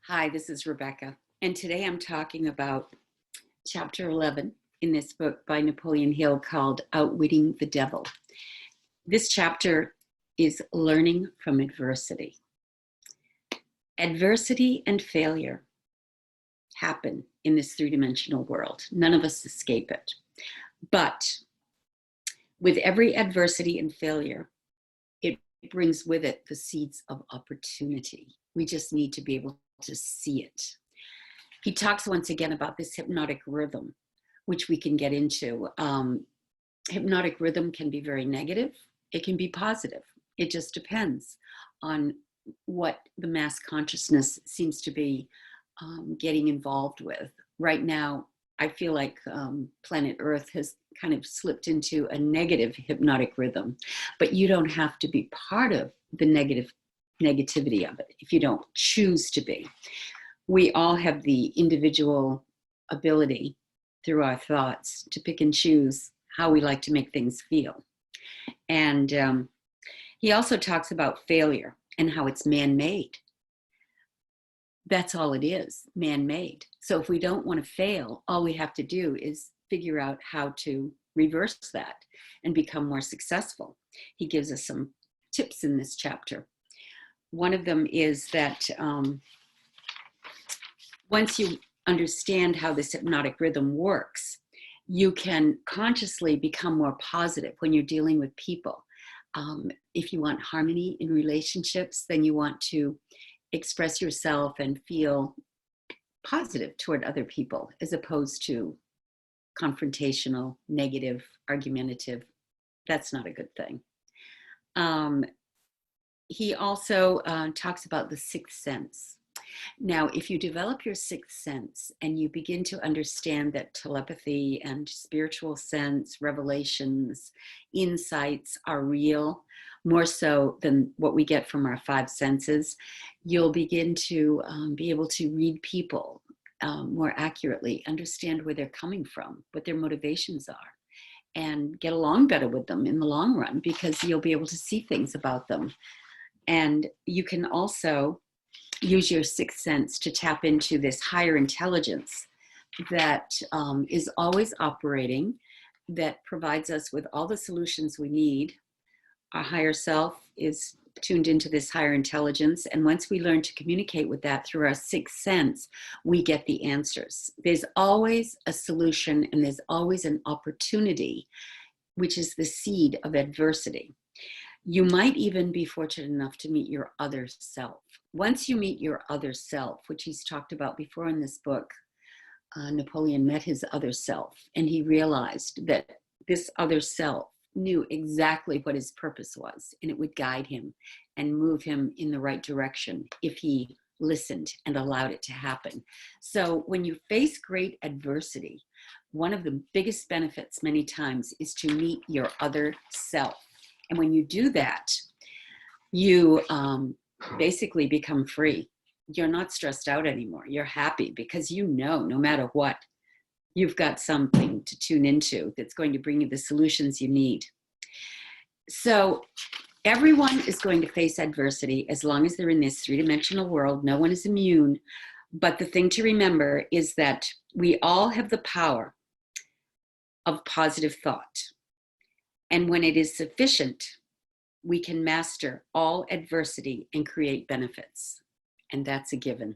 Hi, this is Rebecca, and today I'm talking about chapter 11 in this book by Napoleon Hill called Outwitting the Devil. This chapter is learning from adversity. Adversity and failure happen in this three-dimensional world. None of us escape it. But with every adversity and failure, it brings with it the seeds of opportunity. We just need to be able to see it. He talks once again about this hypnotic rhythm, which we can get into. Hypnotic rhythm can be very negative. It can be positive. It just depends on what the mass consciousness seems to be getting involved with. Right now, I feel like planet Earth has kind of slipped into a negative hypnotic rhythm, but you don't have to be part of the negativity of it if you don't choose to be. We all have the individual ability through our thoughts to pick and choose how we like to make things feel. And he also talks about failure and how it's man-made. That's all it is, man-made. So if we don't want to fail, all we have to do is figure out how to reverse that and become more successful. He gives us some tips in this chapter. One of them is that once you understand how this hypnotic rhythm works, you can consciously become more positive when you're dealing with people. If you want harmony in relationships, then you want to express yourself and feel positive toward other people as opposed to confrontational, negative, argumentative. That's not a good thing. He also talks about the sixth sense. Now, if you develop your sixth sense and you begin to understand that telepathy and spiritual sense, revelations, insights are real, more so than what we get from our five senses, you'll begin to be able to read people more accurately, understand where they're coming from, what their motivations are, and get along better with them in the long run because you'll be able to see things about them. And you can also use your sixth sense to tap into this higher intelligence that is always operating, that provides us with all the solutions we need. Our higher self is tuned into this higher intelligence. And once we learn to communicate with that through our sixth sense, we get the answers. There's always a solution and there's always an opportunity, which is the seed of adversity. You might even be fortunate enough to meet your other self. Once you meet your other self, which he's talked about before in this book, Napoleon met his other self, and he realized that this other self knew exactly what his purpose was, and it would guide him and move him in the right direction if he listened and allowed it to happen. So when you face great adversity, one of the biggest benefits many times is to meet your other self. And when you do that, you basically become free. You're not stressed out anymore. You're happy because you know no matter what, you've got something to tune into that's going to bring you the solutions you need. So everyone is going to face adversity as long as they're in this three-dimensional world. No one is immune. But the thing to remember is that we all have the power of positive thought. And when it is sufficient, we can master all adversity and create benefits. And that's a given.